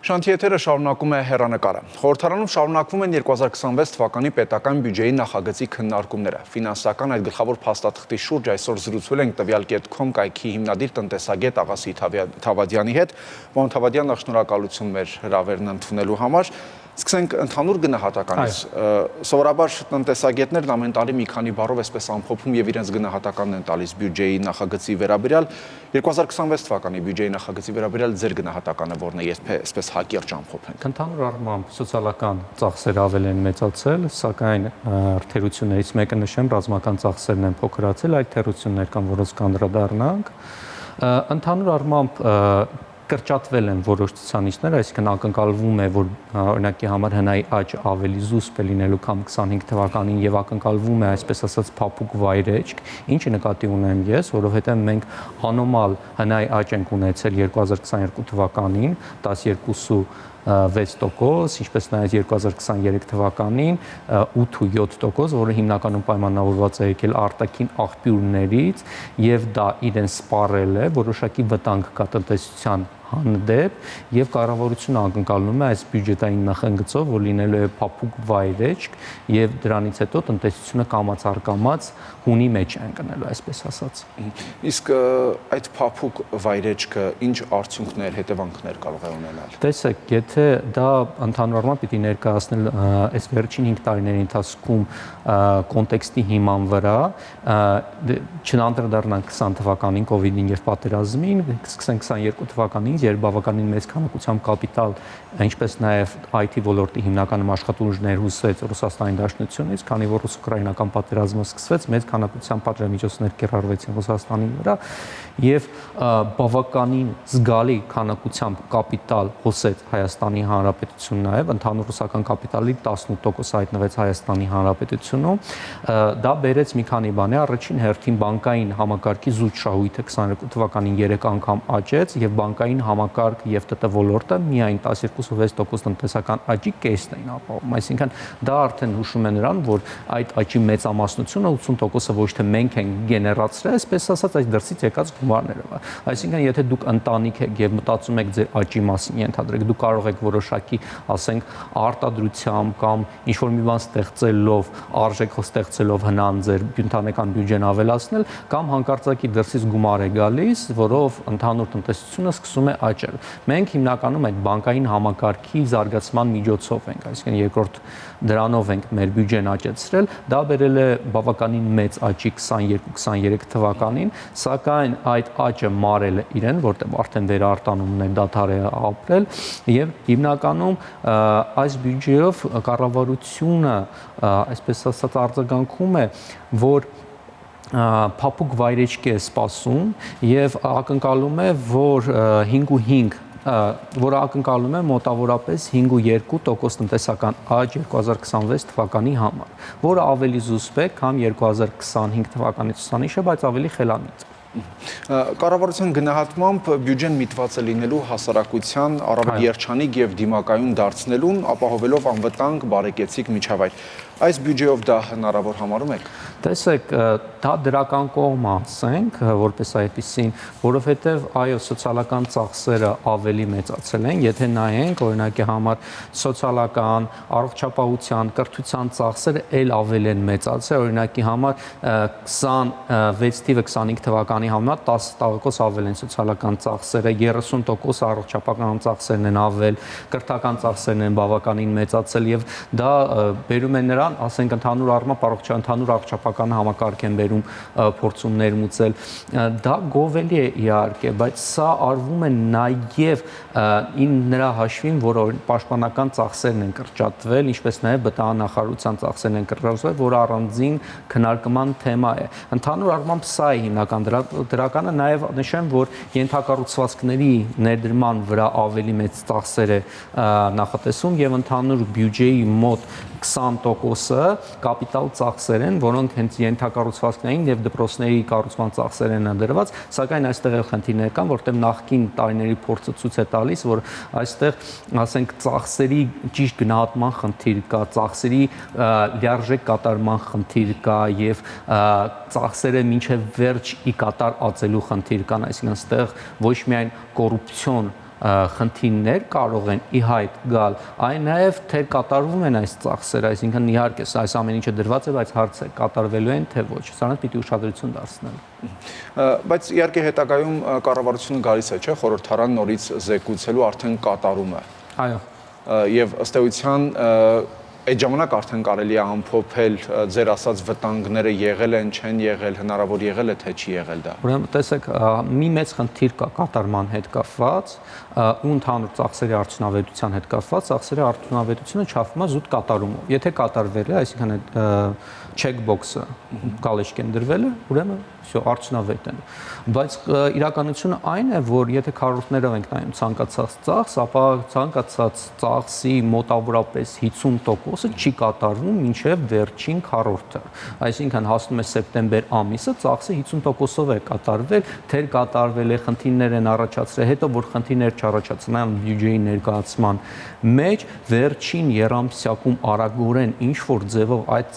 Շանթիեթերը շարունակում է հեռանկարը։ Խորհրդարանում շարունակվում են 2026 թվականի պետական բյուջեի նախագծի քննարկումները։ Ֆինանսական այդ գլխավոր փաստաթղթի շուրջ այսօր զրուցել ենք տվյալ.com կայքի հիմնադիր տնտեսագետ Աղասի Թավադյանի հետ։ Պարոն Թավադյան, շնորհակալություն մեր հրավերն ընդունելու համար։ Սկսենք ընդհանուր գնահատականից։ Սովորաբար տնտեսագետներն ամեն տարի մի քանի բառով այսպես ամփոփում եւ իրենց գնահատականն են տալիս բյուջեի նախագծի վերաբերյալ 2026 թվականի բյուջեի նախագծի վերաբերյալ ձեր գնահատականը որն է, եթե այսպես հակիրճ ամփոփենք։ Ընդհանուր առմամբ սոցիալական ծախսերը ավել են մեծացել, սակայն թերություններից մեկը նշեմ, ռազմական ծախսերն են փոքրացել, այդ թերություններ կան, որոնց կանդրադառնանք։ Ընդհանուր առմամբ կրճատվել են որոշ ցուցանիշներ, այսինքն ակնկալվում է, որ օրինակի համար հնայի աճ ավելի զուսպ է լինելու քան 25 թվականին եւ ակնկալվում է, այսպես ասած, փափուկ վայրեջք, ինչը նկատի ունեմ ես, որովհետեւ մենք անոմալ հնայի աճ ենք ունեցել 2022 թվականին 12.6%, ինչպես նաև 2023 թվականին 8.7%, որը հիմնականում պայմանավորված է եկել արտաքին աղբյուրներից եւ դա իրեն սպառել է, որոշակի վտանգ կա տնտեսության հանդեպ եւ կառավարությունը ակնկալում է այս բյուջետային նախագծով, որ լինելու է փափուկ վայրեջք եւ դրանից հետո տնտեսությունը կամաց-արկամաց հունի մեջ է ընկնելու, այսպես ասած։ Իսկ այդ փափուկ վայրեջքը ինչ արդյունքներ, հետևանքներ կարող է ունենալ։ Տեսեք, եթե դա ընդհանուր առմամբ պիտի ներկայացնել այս վերջին 5 տարիների ընթացքում կոնտեքստի հիման վրա, չանդրադառնանք 20 թվականին կոവിഡ്ին եւ պատերազմին, սկսենք 22 թվականին, երբ բավականին մեծ քանակությամբ կապիտալ, ինչպես նաև IT ոլորտի հիմնականում աշխատուժներ հյուսեց Ռուսաստանի Դաշնությունից, քանի որ ռուս-ուկրաինական պատերազմը սկսվեց, մեծ քանակությամբ պատժամիջոցներ կիրառվեցին Ռուսաստանի վրա եւ բավականին զգալի քանակությամբ կապիտալ հոսեց Հայաստանի Հանրապետություն նաև, ընդհանուր ռուսական կապիտալի 18% հայտնվեց Հայաստանի Հանրապետությունում, դա բերեց մի քանի բանի, առաջին հերթին բանկային համակարգի զուտ շահույթը 22 թվականին 3 անգամ աճեց եւ բանկային համակարգ եւ ՏՏ ոլորտը միայն 12.6% տնտեսական աճի կեսն էին ապահովում, այսինքն դա արդեն հուշում է նրան, որ այդ աճի մեծամասնությունը 80%-ը ոչ թե մենք ենք գեներացրել, այսպես ասած, այս դրսից եկած գումարներով։ Այսինքն, եթե դուք ընտանիք եք եւ մտածում եք ձեր աճի մասին, ենթադրեք, դուք կարող եք որոշակի, ասենք, արտադրությամբ կամ ինչ-որ մի բան ստեղծելով, արժեք ստեղծելով հնան ձեր ընտանեկան բյուջեն ավելացնել, կամ հանկարծակի դրսից գումար է գալիս, որով ընդհանուր տնտեսությունը սկսում է աճել։ Մենք հիմնականում այդ բանկային համակարգի զարգացման միջոցով ենք, այսինքն երկրորդ դրանով ենք մեր բյուջեն աճեցրել, դա բերել է բավականին մեծ աճի 22-23 թվականին, սակայն այդ աճը մարել է իրեն, որտեղ արդեն վերարտանումն է դադար է ապրել եւ հիմնականում այս բյուջեով կառավարությունը, այսպես ասած, արձագանքում է, որ փափուկ վայրեջք է սպասում եւ ակնկալում է, որ 5.5 որը ակնկալում է մոտավորապես 5.2% տնտեսական աճ 2026 թվականի համար, որը ավելի զուսպ է, քան 2025 թվականի ցուցանիշը, բայց ավելի խելամիտ։ Կառավարության գնահատմամբ բյուջեն միտված է լինելու հասարակության առավել երջանիկ եւ դիմակայուն դարձնելուն, ապահովելով անվտանգ, բարեկեցիկ միջավայր։ Այս բյուջեով դա հնարավոր համարում եք։ Տեսեք, դա դրական կողմ ասենք, որպես այդպեսին, որովհետև այո, սոցիալական ծախսերը ավելի մեծացել են, եթե նայենք, օրինակի համար սոցիալական, առողջապահության, կրթության ծախսերը ել ավելի են մեծացել, օրինակի համար 26 թիվը 25 թվականի համար 10% ավել են սոցիալական ծախսերը, 30% առողջապահական ծախսերն են ավել, կրթական ծախսերն են բավականին մեծացել եւ դա բերում է նրան, ասենք, ընդհանուր առմամբ ընդհանուր առողջապահական համակարգ են բերում փորձումներ մուծել, դա գովելի է իհարկե, բայց սա արվում է նաև նրա հաշվին, որ պաշտպանական ծախսերն են կրճատվել, ինչպես նաև բտահանախարարության ծախսերն են կրճատվել, որը առանձին քննարկման թեմա է։ Ընդհանուր առմամբ սա է հիմնական դրականը, նաև նշեմ, որ ենթակառուցվածքների ներդրման վրա ավելի մեծ ծախսեր է նախատեսում եւ ընդհանուր բյուջեի մոտ 20%-ը կապիտալ ծախսեր են, որոնք հենց ենթակառուցվածքային եւ դպրոցների կառուցման ծախսեր են դրված, սակայն այստեղ էլ խնդիրներ կան, որտեղ նախկին տարիների փորձը ցույց է տալիս, որ այստեղ, ասենք, ծախսերի ճիշտ գնահատման խնդիր կա, ծախսերի լիարժեք կատարման խնդիր կա եւ ծախսերը մինչեւ վերջ ի կատար ածելու խնդիր կան, այսինքն այստեղ ոչ միայն կոռուպցիոն խնդիրներ կարող են ի հայտ գալ, այն նաև թե կատարվում են այս ծախսերը, այսինքն իհարկե այս ամեն ինչը դրված է, բայց հարցը կատարվելու են թե ոչ, սրանից պիտի ուշադրություն դարձնել։ Բայց իհարկե հետագայում կառավարությունը գալիս է, չէ՞, խորհրդարան նորից զեկուցելու արդեն կատարում է։ Այո։ Եվ ըստ էության այդ ժամանակ արդեն կարելի է ամփոփել ձեր ասած վտանգները եղել են, չեն եղել, հնարավոր եղել է թե չի եղել դա։ Ուրեմն տեսեք, մի մեծ խնդիր կա կատարման հետ կապված ու ընդհանուր ծախսերի արդյունավետության հետ կապված, ծախսերի արդյունավետությունը չափվում է զուտ կատարումով։ Եթե կատարվել է, այսինքն այդ check-box-ը գալեշկեն դրվել է, ուրեմն արդյունավետ են։ Բայց իրականությունը այն է, որ եթե քառորդներով ենք նայում ցանկացած ծախս, ապա ցանկացած ծախսի մոտավորապես 50%-ը չի կատարվում մինչև վերջին քառորդը։ Այսինքն հասնում է սեպտեմբեր ամիսը, ծախսը 50%-ով է կատարվել, թե կատարվել է, խնդիրներ են առաջացրել, հետո որ խնդիրներ չառաջացնան բյուջեի ներկայացման մեջ, վերջին երամսյակում արագորեն ինչ որ ձևով այդ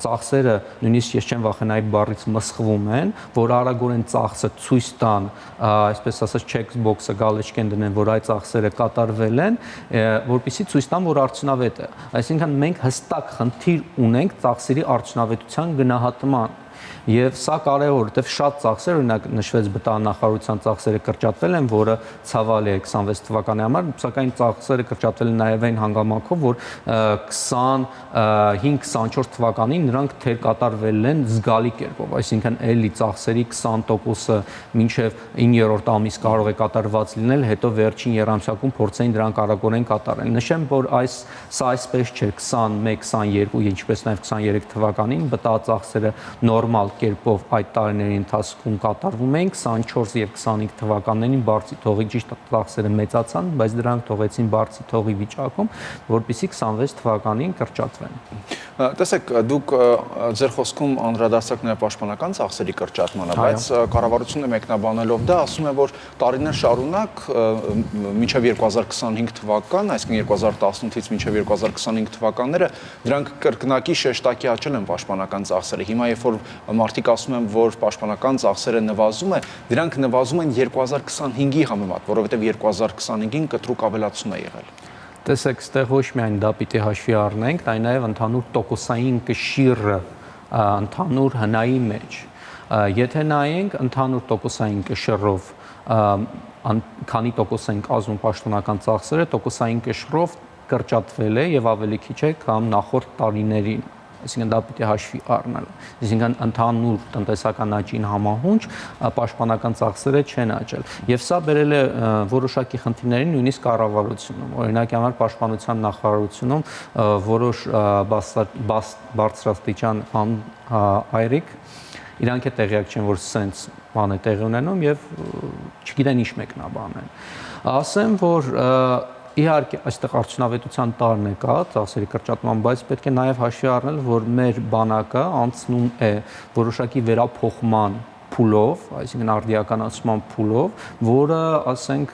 ծախսերը, նույնիսկ ես չեմ վախենա այդ բառից մսխվում են, որ արագորեն ծախսը ցույց տան, այսպես ասած check-box-ը գալեշկեն դնեն, որ այդ ծախսերը կատարվել են, որպեսզի ցույց տան, որ արդյունավետ է։ Այսինքն մենք հստակ խնդիր ունենք ծախսերի արդյունավետության գնահատման։ Եվ սա կարևոր, որովհետև շատ ծախսեր, օրինակ նշվեց բտանախարարության ծախսերը կրճատվել են, որը ցավալի է 26 թվականի համար, սակայն ծախսերը կրճատվել են նաև այն հանգամանքով, որ 25-24 թվականին նրանք թերկատարվել են զգալի կերպով, այսինքն էլի ծախսերի 20%-ը մինչև 9-րդ ամիս կարող է կատարված լինել, հետո վերջին երամսյակում փորձեն դրանք արագորեն կատարել։ Նշեմ, որ սա այսպես չէ, 21-22, ինչպես նաև 23 թվականին բտածախսերը նորմալ կերպով այդ տարիների ընթացքում կատարվում էին 24 եւ 25 թվականներին բարձի թողի ճիշտ ծախսերը մեծացան, բայց դրանք թողեցին բարձի թողի վիճակում, որպեսզի 26 թվականին կրճատվեն։ Տեսեք, դուք ձեր խոսքում անդրադարձաք նաև պաշտպանական ծախսերի կրճատմանը, բայց կառավարությունը մեկնաբանելով դա ասում է, որ տարիներ շարունակ մինչև 2025 թվական, այսինքն 2018-ից մինչև 2025 թվականները դրանք կրկնակի շեշտակի աճել են պաշտպանական ծախսերը։ Հիմա երբ որ մարդիկ ասում են, որ պաշտպանական ծախսերը նվազում է, դրանք նվազում են 2025-ի համեմատ, որովհետև 2025-ին կտրուկ ավելացում է եղել։ Տեսեք, ստեղ ոչ միայն դա պիտի հաշվի առնենք, այլ նաև ընդհանուր տոկոսային կշիռը ընդհանուր հնայի մեջ։ Եթե նայենք ընդհանուր տոկոսային կշռով, քանի տոկոս են կազմում պաշտպանական ծախսերը, տոկոսային կշռով կրճատվել է եւ ավելի քիչ է, քան նախորդ տարիներին։ Այսինքն դա պիտի հաշվի առնել։ Այսինքն ընդհանուր տնտեսական աճին համահունչ պաշտպանական ծախսերը չեն աճել։ Եվ սա բերել է որոշակի խնդիրների նույնիսկ կառավարությունում։ Օրինակ համար պաշտպանության նախարարությունում որոշ բարձրաստիճան այրիկ իրանք է տեղյակ չեն, որ սենց բան է տեղի ունենում եւ չգիտեն ինչ մեկնաբանեն։ Ասեմ, որ իհարկե այստեղ արդյունավետության տարն է կա ծախսերի կրճատման, բայց պետք է նաև հաշվի առնել, որ մեր բանակը անցնում է որոշակի վերափոխման փուլով, այսինքն արդիականացման փուլով, որը, ասենք,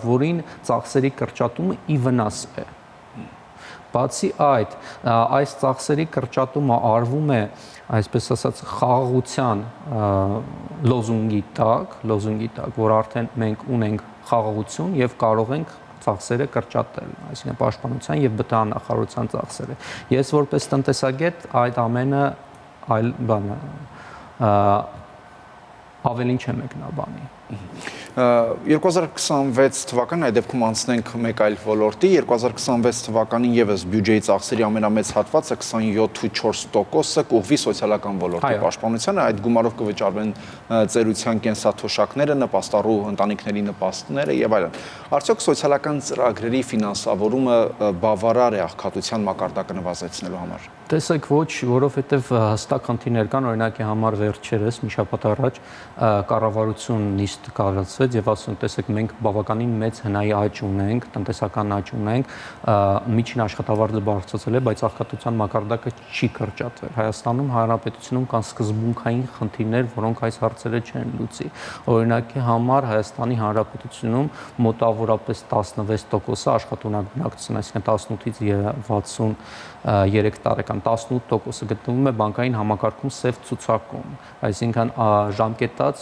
որին ծախսերի կրճատումը ի վնաս է։ Բացի այդ, այս ծախսերի կրճատումը արվում է, այսպես ասած, խաղաղության լոզունգի տակ, որ արդեն մենք ունենք խաղաղություն եւ կարող ենք ծախսերը կրճատել, այսինքն պաշտպանության եւ բտանախարարության ծախսերը։ Ես որպես տնտեսագետ այդ ամենը այլ բան է, ավելին չեմ մեկնաբանի։ 2026 թվականին այդ դեպքում անցնենք մեկ այլ ոլորտի, 2026 թվականին եւս բյուջեի ծախսերի ամենամեծ հատվածը 27.4%-ը կուղղվի սոցիալական ոլորտի պաշտպանությանը, այդ գումարով կվճարվեն ծերության կենսաթոշակները, նպաստառու ընտանիքների նպաստները եւ այլն։ Արդյոք սոցիալական ծրագրերի ֆինանսավորումը բավարար է աղքատության մակարդակը նվազեցնելու համար։ Տեսեք, ոչ, որովհետև հստակ խնդիրներ կան, օրինակի համար վերջերս մի շաբաթ առաջ կառավարություն նիստ կայացվեց եւ ասում, տեսեք, մենք բավականին մեծ հնայի աճ ունենք, տնտեսական աճ ունենք, միջին աշխատավարձը բարձրացել է, բայց աղքատության մակարդակը չի կրճատվել։ Հայաստանում Հանրապետությունում կան սկզբունքային խնդիրներ, որոնք այս հարցերը չեն լուծի։ Օրինակի համար Հայաստանի Հանրապետությունում մոտավորապես 16% աշխատունակ բնակչության, այսինքն 18-ից 63 տարեկան 18% գտնվում է բանկային համակարգում սև ցուցակում, այսինքն ժամկետած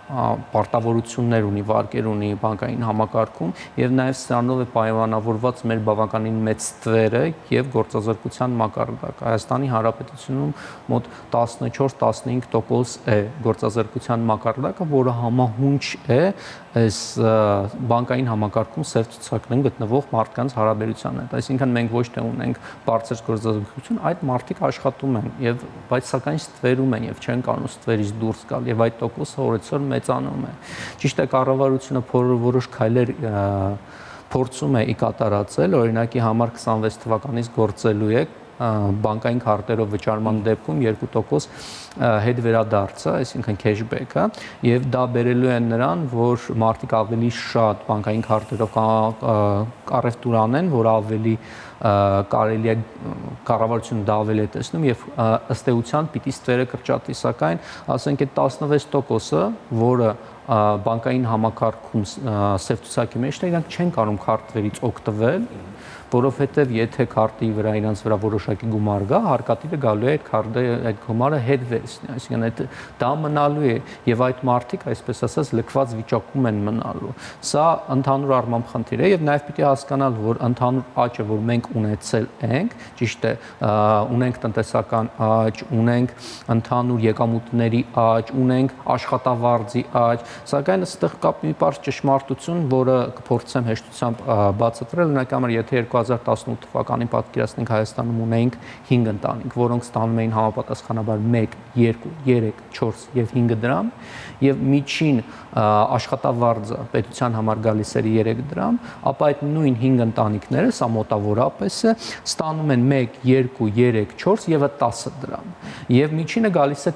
պարտավորություններ ունի, վարկեր ունի բանկային համակարգում եւ նաեւ սրանով է պայմանավորված մեր բավականին մեծ թվերը եւ գործազրկության մակարդակը։ Հայաստանի Հանրապետությունում մոտ 14-15% է գործազրկության մակարդակը, որը համահունչ է այս բանկային համակարգում սև ցուցակներում գտնվող մարդկանց հարաբերության հետ։ Այսինքն մենք ոչ թե ունենք բարձր գործազրկություն, այդ մարդիկ աշխատում են եւ բայց սակայն ստվերում են եւ չեն կարող ստվերից դուրս գալ եւ այդ տոկոսը օրեցօր մեծանում է։ Ճիշտ է, կառավարությունը որոշ քայլեր փորձում է կատարածել, օրինակի համար 26 թվականից գործելու է բանկային քարտերով վճարման դեպքում 2% հետ վերադարձը, այսինքն cashback-ը, եւ դա բերելու է նրան, որ մարդիկ ավելի շատ բանկային քարտերով առևտուր անեն, որ ավելի կարելի է կառավարությունը դա ավելի է տեսնում եւ ըստ էության պիտի ստվերը կրճատի, սակայն ասենք այդ 16%-ը, որը բանկային համակարգում սև ցուցակի մեջ է, իրանք չեն կարող քարտերից օգտվել, որովհետև եթե քարտի վրա իրանց վրա որոշակի գումար գա, հարկատիրը գալու է այդ քարտը, այդ գումարը հետ վերցնի, այսինքն այդ դա մնալու է եւ այդ մարդիկ, այսպես ասած, լքված վիճակում են մնալու։ Սա ընդհանուր առմամբ խնդիր է եւ նաեւ պիտի հասկանալ, որ ընդհանուր աճը, որ մենք ունեցել ենք, ճիշտ է, ունենք տնտեսական աճ, ունենք ընդհանուր եկամուտների աճ, ունենք աշխատավարձի աճ, սակայն այստեղ կա մի բարձ ճշմարտություն, որը կփորձեմ հեշտությամբ բացատրել, օրինակ, եթե 2018 թվականին պատկերացնենք Հայաստանում ունեինք 5 ընտանիք, որոնք ստանում էին համապատասխանաբար 1, 2, 3, 4 եւ 5 դրամ եւ միջին աշխատավարձը պետության համար գալիս էր 3 դրամ, ապա այդ նույն 5 ընտանիքները, սա մոտավորապես է, ստանում են 1, 2, 3, 4 եւ 10 դրամ։ Եվ միջինը գալիս է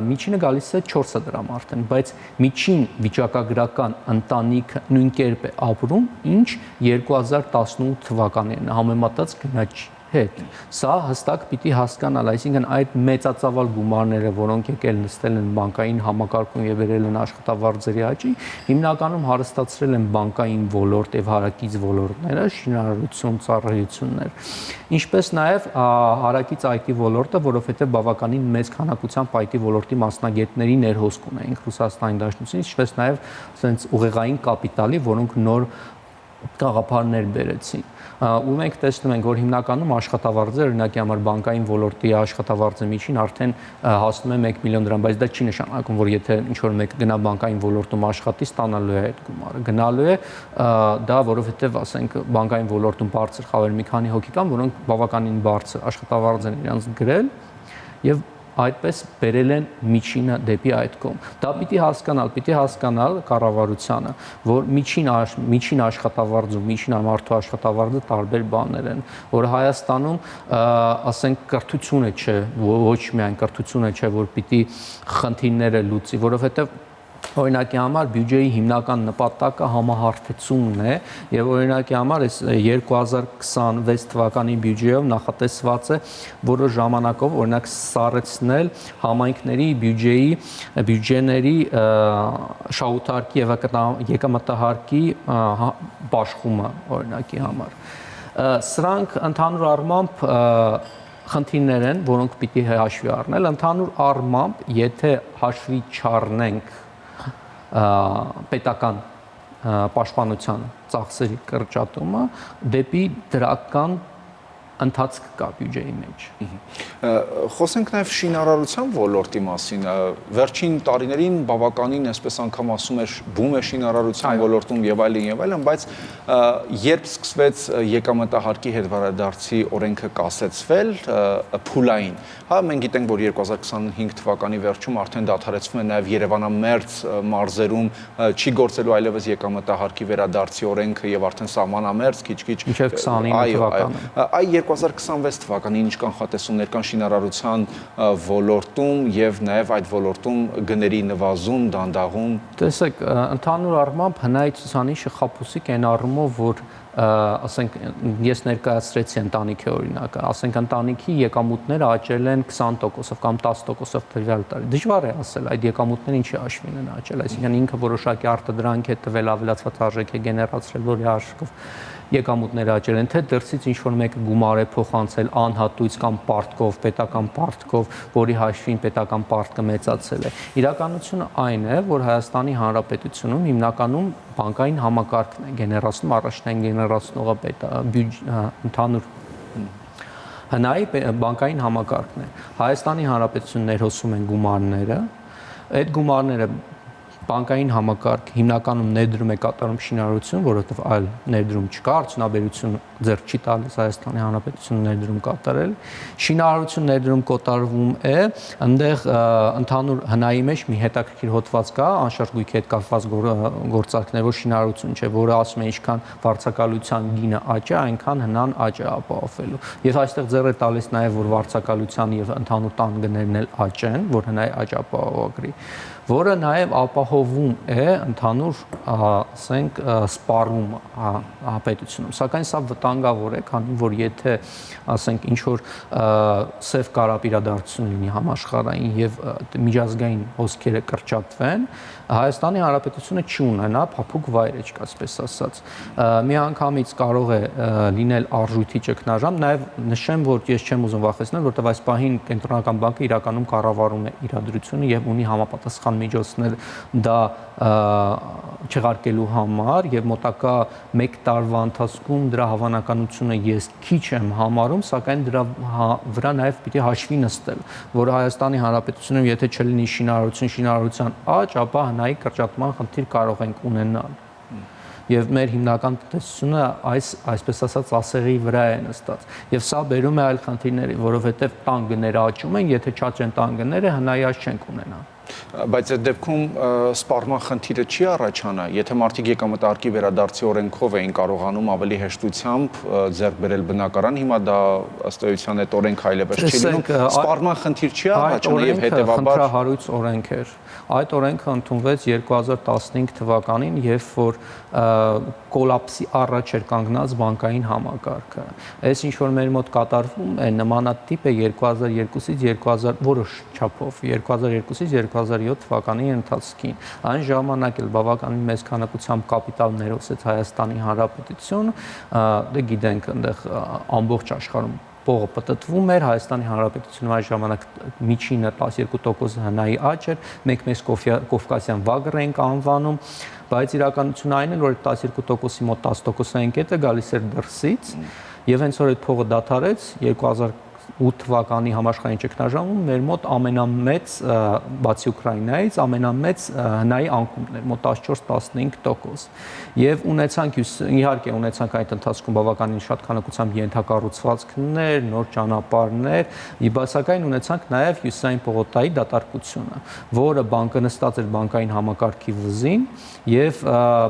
mijինը գալիս է 4 դրամ արդեն, բայց միջին վիճակագրական ընտանիքը նույն կերպ է ապրում, ինչ 2018 թվականին համեմատած գնաճի հետ։ Սա հստակ պիտի հասկանալ, այսինքն այդ մեծածավալ գումարները, որոնք եկել նստել են բանկային համակարգում եւ վերել են աշխատավարձերի աճի, հիմնականում հարստացրել են բանկային ոլորտ եւ հարակից ոլորտները, շինարարություն, ծառայություններ, ինչպես նաեւ հարակից IT ոլորտը, որովհետեւ բավականին մեծ քանակությամբ IT ոլորտի մասնագետների ներհոսք ունենք Ռուսաստանի Դաշնությունից, ինչպես նաեւ ասենց ուղեղային կապիտալի, որոնք նոր գաղափարներ բերեցին։ Ու մենք տեսնում ենք, որ հիմնականում աշխատավարձը, օրինակի համար բանկային ոլորտի աշխատավարձը միջին արդեն հասնում է 1 միլիոն դրամ, բայց դա չի նշանակում, որ եթե ինչ-որ մեկը գնա բանկային ոլորտում աշխատի, ստանալու է այդ գումարը։ Գնալու է դա, որովհետև ասենք բանկային ոլորտում բարձր խավեր մի քանի հոգի կան, որոնք բավականին բարձր աշխատավարձ են իրանց գրել եւ այդպես բերել են միջինը դեպի այդ կողմ։ Դա պիտի հասկանալ կառավարությանը, որ միջին աշխատավարձում, միջին մարդու աշխատավարձը տարբեր բաներ են, որ Հայաստանում, ասենք, կրթությունը չէ, ոչ միայն կրթությունը չէ, որ պիտի խնդիրները լուծի, որովհետև օրինակի համար բյուջեի հիմնական նպատակը համահարթեցումն է եւ օրինակի համար այս 2026 թվականի բյուջեով նախատեսված է որոշ ժամանակով օրինակ սառեցնել համայնքների բյուջեների շահութարկի եւ եկամտահարկի բաշխումը օրինակի համար։ Սրանք ընդհանուր առմամբ խնդիրներ են, որոնք պիտի հաշվի առնել, ընդհանուր առմամբ, եթե հաշվի չառնենք պետական պաշտպանության ծախսերի կրճատումը դեպի դրական ընթացք կա բյուջեի մեջ։ Խոսենք նաև շինարարության ոլորտի մասին։ Վերջին տարիներին բավականին, այսպես անգամ ասում էր, բում է շինարարության ոլորտում եւ այլն, բայց երբ սկսվեց եկամտահարկի հետ վարադարձի օրենքը կասեցվել, փուլային, հա, մենք գիտենք, որ 2025 թվականի վերջում արդեն դադարեցվում է նաև Երևանամերձ մարզերում չի գործելու այլևս եկամտահարկի վերադարձի օրենքը եւ արդեն սահմանամերձ քիչ-քիչ մինչեւ 29 թվականը։ Այ 2026 թվականին ինչ կանխատեսումներ կան շինարարության ոլորտում եւ նաեւ այդ ոլորտում գների նվազում, դանդաղում։ Տեսեք, ընդհանուր առմամբ հնայի ցուցանիշը խաբուսիկ այն առումով, որ ասենք ես ներկայացրեցի ընտանիքի օրինակը, ասենք ընտանիքի եկամուտները աճել են 20%-ով կամ 10%-ով տվյալ տարի։ Դժվար է ասել այդ եկամուտները ինչի հաշվին են աճել, այսինքն ինքը որոշակի արտադրանք է տվել, ավելացված արժեք է գեներացրել, որի հաշվով եկամուտները աճել են, թե դրսից ինչ-որ մեկը գումար է է փոխանցել անհատույց կամ պարտքով, պետական պարտքով, որի հաշվին պետական պարտքը մեծացել է։ Իրականությունը այն է, որ Հայաստանի Հանրապետությունում հիմնականում բանկային համակարգն է գեներացնում, առաջնային գեներացնողը ընդհանուր հնայի բանկային համակարգն է։ Հայաստանի Հանրապետությունն ներհոսում են գումարները, այդ գումարները բանկային համակարգ հիմնականում ներդրում է կատարում շինարարություն, որովհետև այլ ներդրում չկա, արդյունաբերություն ձեռք չի տալիս Հայաստանի Հանրապետությունը ներդրում կատարել։ Շինարարություն ներդրում կատարվում է, այնտեղ ընդհանուր հնայի մեջ մի հետաքրքիր հոդված կա, անշարժ գույքի հետ կապված գործարքներ, որ շինարարություն չէ, որը ասում է ինչքան վարձակալության գինը աճ է, այնքան հնան աճ է ապահովելու։ Եվ այստեղ ձեռ է տալիս նաև, որ վարձակալության եւ ընդհանուր տան գներն էլ աճեն, որ հնայի աճ ապահովագրի, որը նաև ապահովում է ընդհանուր, ասենք, սպառում պետությունում։ Սակայն սա վտանգավոր է, քանի որ եթե, ասենք, ինչ որ սև կարապ իրադարձություն լինի համաշխարհային եւ միջազգային հոսքերը կրճատվեն, Հայաստանի Հանրապետությունը չունենա փափուկ վայրեջք, այսպես ասած։ Միանգամից կարող է լինել արժույթի ճգնաժամ, նաև նշեմ, որ ես չեմ ուզում վախեցնել, որտեղ այս պահին կենտրոնական բանկը իրականում կառավարում է իրադրությունը եւ ունի համապատասխան միջոցներ դա չեղարկելու համար եւ մոտակա 1 տարվա ընթացքում դրա հավանականությունը ես քիչ եմ համարում, սակայն դրա վրա նաեւ պիտի հաշվի նստել, որ Հայաստանի Հանրապետությունում եթե չլինի շինարարության աճ, ապա հնայի կրճատման խնդիր կարող ենք ունենալ։ Եվ մեր հիմնական տնտեսությունը այսպես ասած ասեղի վրա է նստած։ Եվ սա բերում է այլ խնդիրների, որովհետև տան գները աճում են, եթե չաճեն տան գները, հնայի աճ չենք ունենա։ Բայց այդ դեպքում սպառման խնդիրը չի առաջանա, եթե մարդիկ եկամտարկի վերադարձի օրենքով էին կարողանում ավելի հեշտությամբ ձեռք բերել բնակարան, հիմա դա ըստ էության այդ օրենք այլևս չի լինում, սպառման խնդիր չի առաջանա եւ հետեւաբար խնդրահարույց օրենք էր։ Այդ օրենքը ընդունվեց 2015 թվականին, երբ որ կոլապսի առաջ էր կանգնած բանկային համակարգը։ Այս ինչ որ մեր մոտ կատարվում է նմանատիպ է 2002-ից որոշ չափով 2002-ից 2007 թվականի ընթացքին։ Այն ժամանակ էլ բավականին մեծ քանակությամբ կապիտալ ներոսեց Հայաստանի Հանրապետություն, դե գիտենք այնտեղ ամբողջ աշխարհում փողը պտտվում էր, Հայաստանի Հանրապետությունում այն ժամանակ միջինը 12% հնայի աճ էր, մեկ-մեկ կովկասյան վագր ենք անվանում, բայց իրականությունն այն է, որ 12%-ի մոտ 10%-ային կետը գալիս էր դրսից, եւ հենց որ այդ փողը դադարեց 2008 թվականի համաշխարհային ճգնաժամում մեր մոտ ամենամեծ, բացի Ուկրաինայից, ամենամեծ հնայի անկումն էր, մոտ 14-15%։ Եվ ունեցանք, իհարկե ունեցանք այդ ընթացքում բավականին շատ քանակությամբ ենթակառուցվածքներ, նոր ճանապարհներ, սակայն ունեցանք նաև հյուսիսային պողոտայի դատարկությունը, որը բանկը նստած էր բանկային համակարգի վզին, եւ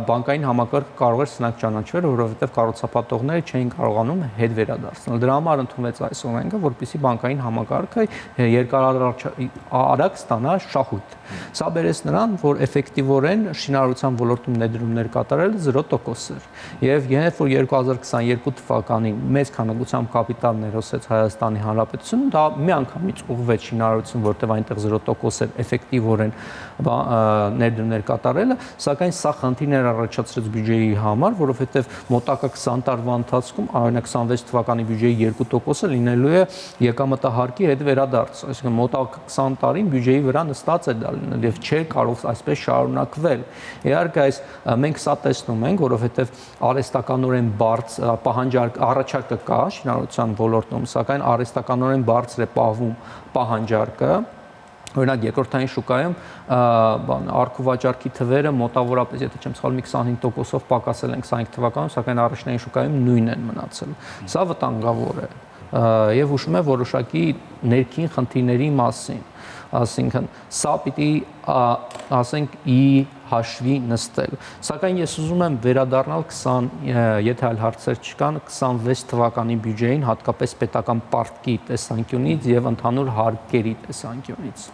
բանկային համակարգը կարող էր սնանկ ճանաչվել, որովհետեւ կառուցապատողները չէին կարողանում հետ վերադարձնել։ Դրա համար ընդունվեց այս օրենքը, որպեսզի բանկային համակարգը երկարարակ ստանա շահույթ։ Սա բերեց նրան, որ էֆեկտիվորեն շինարարության ոլորտում ներդրումներ կատարել 0% էր։ Եվ երբ որ 2022 թվականին մեծ քանակությամբ կապիտալ ներոսեց Հայաստանի Հանրապետությունը, դա միանգամից ուղղվեց շինարարություն, որտեղ այնտեղ 0% էր էֆեկտիվորեն ներդրումներ կատարելը, սակայն սա խնդիրներ առաջացրեց բյուջեի համար, որովհետև մոտակա 20 տարվա ընթացքում, օրինակ 26 թվականի բյուջեի 2%-ը լինելու է եկամտահարկի հետ վերադարձ, այսինքն մոտակա 20 տարին բյուջեի վրա նստած է դա լինել եւ չէ կարող այսպես շարունակվել։ Իհարկե այս մենք սա տեսնում ենք, որովհետև արհեստականորեն բարձր պահանջարկ առաջարկը կա շինարարության ոլորտում, սակայն արհեստականորեն բարձր է պահվում պահանջարկը։ Օրինակ երկրորդային շուկայում առքուվաճառքի թվերը մոտավորապես, եթե չեմ սխալվում, 25%-ով պակասել են 25 թվականում, սակայն առաջնային շուկայում նույնն են մնացել։ Սա վտանգավոր է եւ հուշում է որոշակի ներքին խնդիրների մասին, ասինքն սա պիտի ասենք ի հաշվի նստել։ Սակայն ես ուզում եմ վերադառնալ 20, եթե այլ հարցեր չկան, 26 թվականի բյուջեին, հատկապես պետական պարտքի տեսանկյունից եւ ընդհանուր հարկերի տեսանկյունից։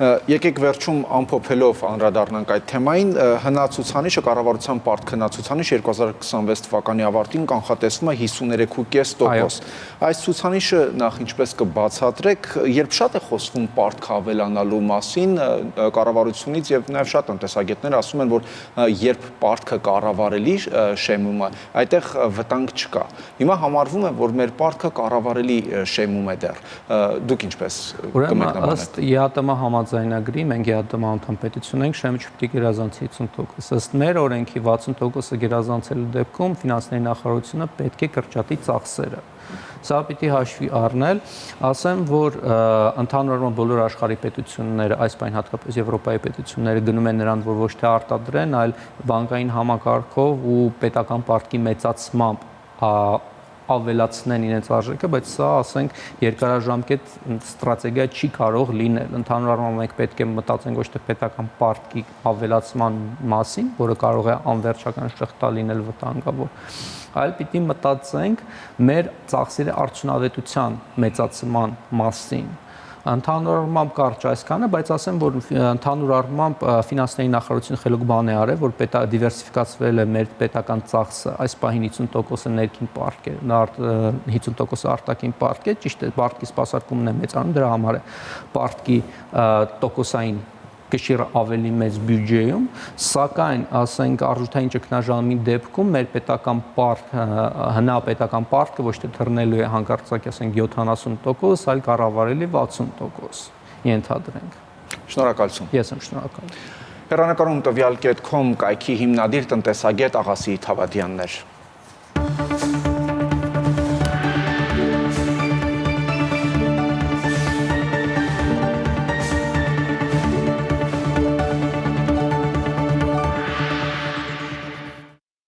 Եկեք վերջում ամփոփելով անդրադառնանք այդ թեմային, հնացուցանիշը կառավարության պարտք հնացուցանիշ 2026 թվականի ավարտին կանխատեսվում է 53.5%։ Այս ցուցանիշը նախ ինչպես կբացատրեք, երբ շատ է խոսվում պարտք ավելանալու մասին կառավարությունից եւ նաեւ շատ տնտեսագետներ ասում են, որ երբ պարտքը կառավարելի շեմում է, այդտեղ վտանգ չկա։ Հիմա համարվում է, որ մեր պարտքը կառավարելի շեմում է դեռ։ Դուք ինչպես կմեկնաբանեք։ Ըստ ԵԱՏՄ համաձայնագրի մենք ԵԱՏՄ անդամ պետություն ենք, շեմը չպետք է գերազանցի 50%։ Ըստ մեր օրենքի 60%-ը գերազանցելու դեպքում ֆինանսների նախարարությունը պետք է կրճատի ծախսերը։ Սա պիտի հաշվի առնել, ասեմ, որ ընդհանուր առմամբ բոլոր աշխարհի պետությունները, այս բան հատկապես Եվրոպայի պետությունները գնում են նրան, որ ոչ թե արտադրեն, այլ բանկային համակարգով ու պետական պարտքի մեծացմամբ ավելացնեն իրենց արժեքը, բայց սա, ասենք, երկարաժամկետ ստրատեգիա չի կարող լինել։ Ընդհանուր առմամբ մենք պետք է մտածենք ոչ թե պետական պարտքի ավելացման մասին, որը կարող է անվերջական շղթա լինել վտանգավոր, այլ պիտի մտածենք մեր ծախսերի արդյունավետության մեծացման մասին։ Ընդհանուր առմամբ կարճ այսքանը, բայց ասեմ, որ ընդհանուր առմամբ ֆինանսների նախարարությունը խելոք բան է արել, որ դիվերսիֆիկացվել է մեր պետական ծախսը, այս պահին 50%-ը ներքին պարտք է, 50%-ը արտաքին պարտք է, ճիշտ է, պարտքի սպասարկումն է մեծանում, դրա համար է պարտքի տոկոսային կշիռը ավելի մեծ բյուջեում, սակայն, ասենք, արժութային ճգնաժամի դեպքում մեր պետական պարտք, հնապետական պարտքը ոչ թե թռնելու է հանկարծակի, ասենք, 70%, այլ կառավարելի 60% ենթադրենք։ Շնորհակալություն։ Ես եմ շնորհակալ։ Հեռանկարում տվյալ.com կայքի հիմնադիր տնտեսագետ Աղասի Թավադյաններ։